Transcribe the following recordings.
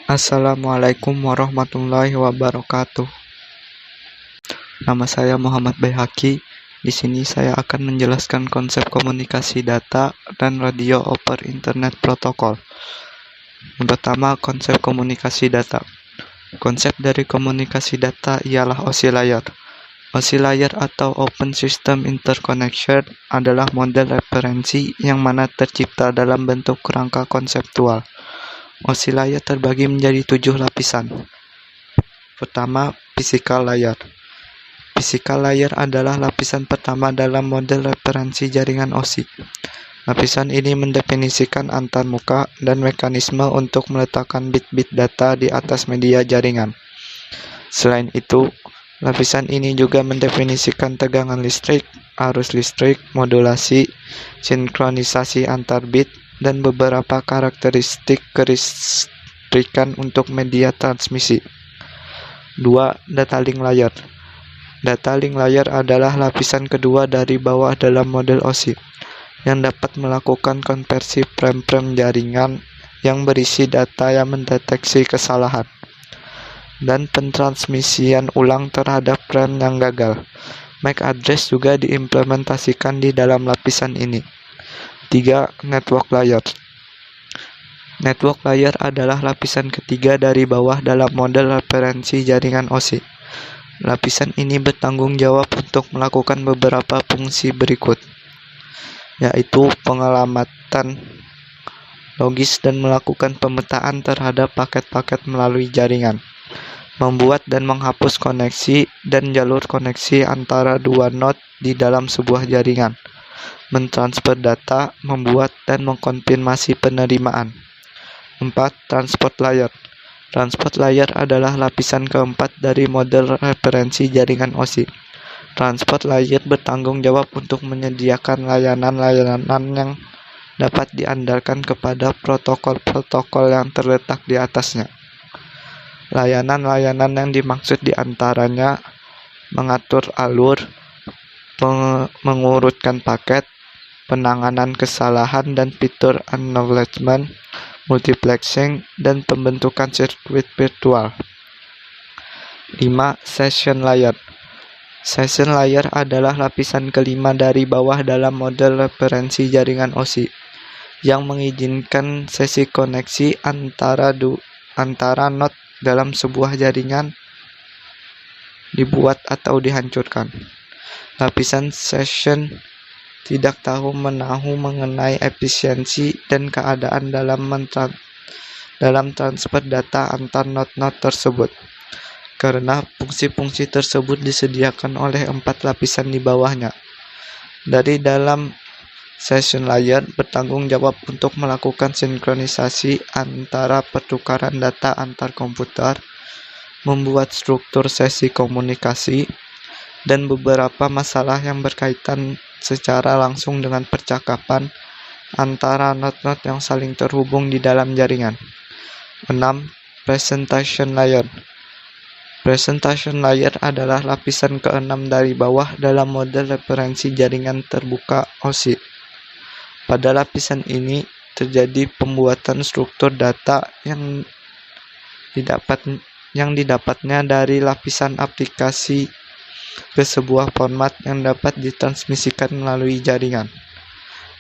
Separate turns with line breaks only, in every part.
Assalamualaikum warahmatullahi wabarakatuh. Nama saya Muhammad Baihaqi. Di sini saya akan menjelaskan konsep komunikasi data dan radio over Internet Protocol. Yang pertama, konsep komunikasi data. Konsep dari komunikasi data ialah OSI layer. OSI layer atau Open System Interconnection adalah model referensi yang mana tercipta dalam bentuk kerangka konseptual. OSI layer terbagi menjadi 7 lapisan. Pertama, physical layer. Physical layer adalah lapisan pertama dalam model referensi jaringan OSI. Lapisan ini mendefinisikan antarmuka dan mekanisme untuk meletakkan bit-bit data di atas media jaringan. Selain itu, lapisan ini juga mendefinisikan tegangan listrik, arus listrik, modulasi, sinkronisasi antar bit, dan beberapa karakteristik kelistrikan untuk media transmisi. 2. Data link layer. Data link layer adalah lapisan kedua dari bawah dalam model OSI, yang dapat melakukan konversi frame-frame jaringan yang berisi data yang mendeteksi kesalahan, dan pentransmisian ulang terhadap frame yang gagal. MAC address juga diimplementasikan di dalam lapisan ini. 3. Network layer. Network layer adalah lapisan ketiga dari bawah dalam model referensi jaringan OSI. Lapisan ini bertanggung jawab untuk melakukan beberapa fungsi berikut, yaitu pengelamatan logis dan melakukan pemetaan terhadap paket-paket melalui jaringan, membuat dan menghapus koneksi dan jalur koneksi antara dua node di dalam sebuah jaringan, mentransfer data, membuat dan mengkonfirmasi penerimaan. 4. Transport layer. Transport layer adalah lapisan keempat dari model referensi jaringan OSI. Transport layer bertanggung jawab untuk menyediakan layanan-layanan yang dapat diandalkan kepada protokol-protokol yang terletak di atasnya. Layanan-layanan yang dimaksud diantaranya mengatur alur, mengurutkan paket, penanganan kesalahan dan fitur acknowledgement, multiplexing, dan pembentukan sirkuit virtual. 5. Session layer. Session layer adalah lapisan kelima dari bawah dalam model referensi jaringan OSI, yang mengizinkan sesi koneksi antara node dalam sebuah jaringan dibuat atau dihancurkan. Lapisan session tidak tahu-menahu mengenai efisiensi dan keadaan dalam transfer data antar node-node tersebut, karena fungsi-fungsi tersebut disediakan oleh 4 lapisan di bawahnya. Dari dalam session layer bertanggung jawab untuk melakukan sinkronisasi antara pertukaran data antar komputer, membuat struktur sesi komunikasi, dan beberapa masalah yang berkaitan secara langsung dengan percakapan antara node-node yang saling terhubung di dalam jaringan. 6. Presentation layer. Presentation layer adalah lapisan ke-6 dari bawah dalam model referensi jaringan terbuka OSI. Pada lapisan ini terjadi pembuatan struktur data yang didapatnya dari lapisan aplikasi ke sebuah format yang dapat ditransmisikan melalui jaringan.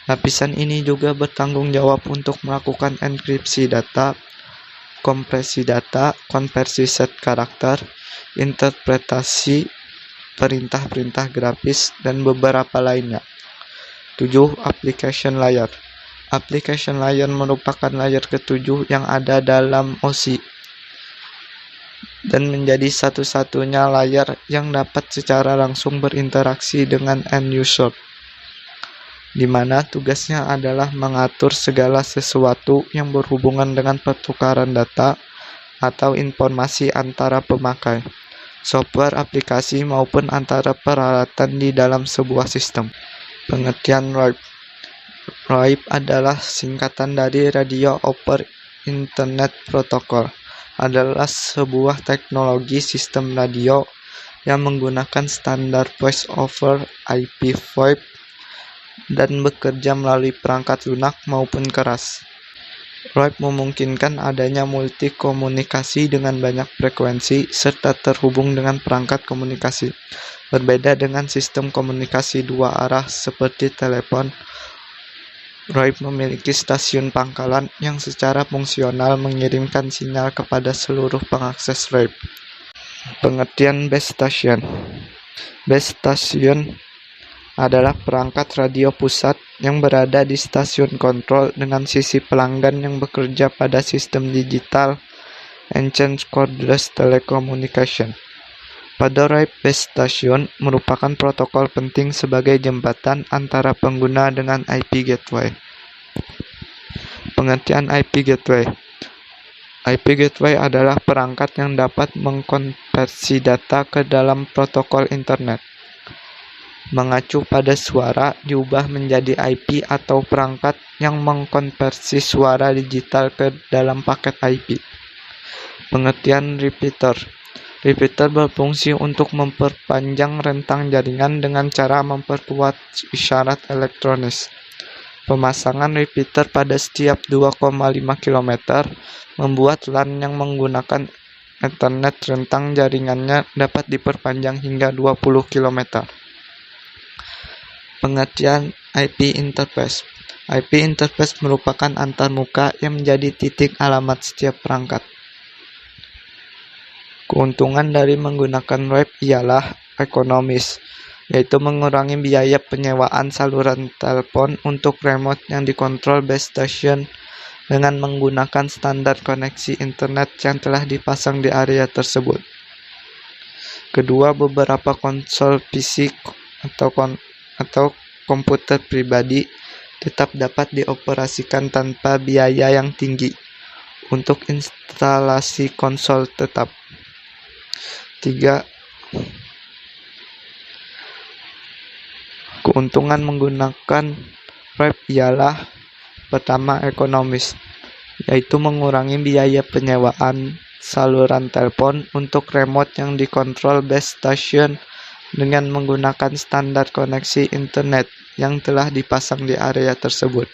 Lapisan ini juga bertanggung jawab untuk melakukan enkripsi data, kompresi data, konversi set karakter, interpretasi perintah-perintah grafis, dan beberapa lainnya. 7. Application layer. Application layer merupakan layer ke-7 yang ada dalam OSI dan menjadi satu-satunya layer yang dapat secara langsung berinteraksi dengan end user, di mana tugasnya adalah mengatur segala sesuatu yang berhubungan dengan pertukaran data atau informasi antara pemakai, software aplikasi maupun antara peralatan di dalam sebuah sistem. Pengertian RAIP. RAIP adalah singkatan dari Radio over Internet Protocol. Adalah sebuah teknologi sistem radio yang menggunakan standar voice over IP VoIP dan bekerja melalui perangkat lunak maupun keras. RAIP memungkinkan adanya multikomunikasi dengan banyak frekuensi serta terhubung dengan perangkat komunikasi. Berbeda dengan sistem komunikasi dua arah seperti telepon, RAIP memiliki stasiun pangkalan yang secara fungsional mengirimkan sinyal kepada seluruh pengakses RAIP. Pengertian base station. Base station adalah perangkat radio pusat yang berada di stasiun kontrol dengan sisi pelanggan yang bekerja pada sistem digital Exchange Cordless Telecommunication. Pada RAIP, base station merupakan protokol penting sebagai jembatan antara pengguna dengan IP gateway. Pengertian IP gateway. IP gateway adalah perangkat yang dapat mengkonversi data ke dalam protokol internet. Mengacu pada suara diubah menjadi IP atau perangkat yang mengkonversi suara digital ke dalam paket IP. Pengertian repeater. Repeater berfungsi untuk memperpanjang rentang jaringan dengan cara memperkuat isyarat elektronis. Pemasangan repeater pada setiap 2,5 km membuat LAN yang menggunakan Ethernet rentang jaringannya dapat diperpanjang hingga 20 km. Pengertian IP interface. IP interface merupakan antarmuka yang menjadi titik alamat setiap perangkat. Keuntungan dari menggunakan RAIP ialah ekonomis, yaitu mengurangi biaya penyewaan saluran telepon untuk remote yang dikontrol base station dengan menggunakan standar koneksi internet yang telah dipasang di area tersebut. Kedua, beberapa konsol PC atau komputer pribadi tetap dapat dioperasikan tanpa biaya yang tinggi untuk instalasi konsol tetap. 3. Keuntungan menggunakan RAIP ialah pertama, ekonomis, yaitu mengurangi biaya penyewaan saluran telepon untuk remote yang dikontrol base station dengan menggunakan standar koneksi internet yang telah dipasang di area tersebut.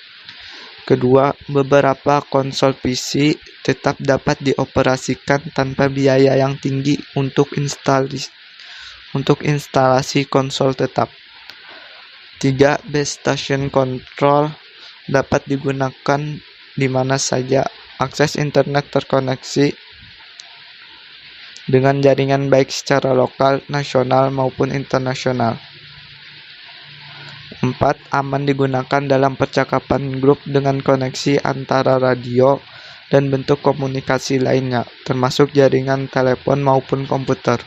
Kedua, beberapa konsol PC tetap dapat dioperasikan tanpa biaya yang tinggi untuk instalasi konsol tetap. 3. Base station control dapat digunakan di mana saja akses internet terkoneksi dengan jaringan baik secara lokal, nasional maupun internasional. 4. Aman digunakan dalam percakapan grup dengan koneksi antara radio dan bentuk komunikasi lainnya, termasuk jaringan telepon maupun komputer.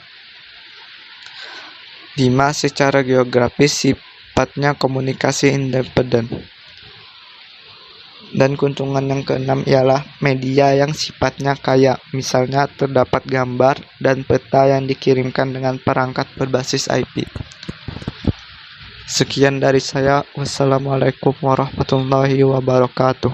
5. Secara geografis sifatnya komunikasi independen. Dan keuntungan yang keenam ialah media yang sifatnya kaya, misalnya terdapat gambar dan peta yang dikirimkan dengan perangkat berbasis IP. Sekian dari saya. Wassalamualaikum warahmatullahi wabarakatuh.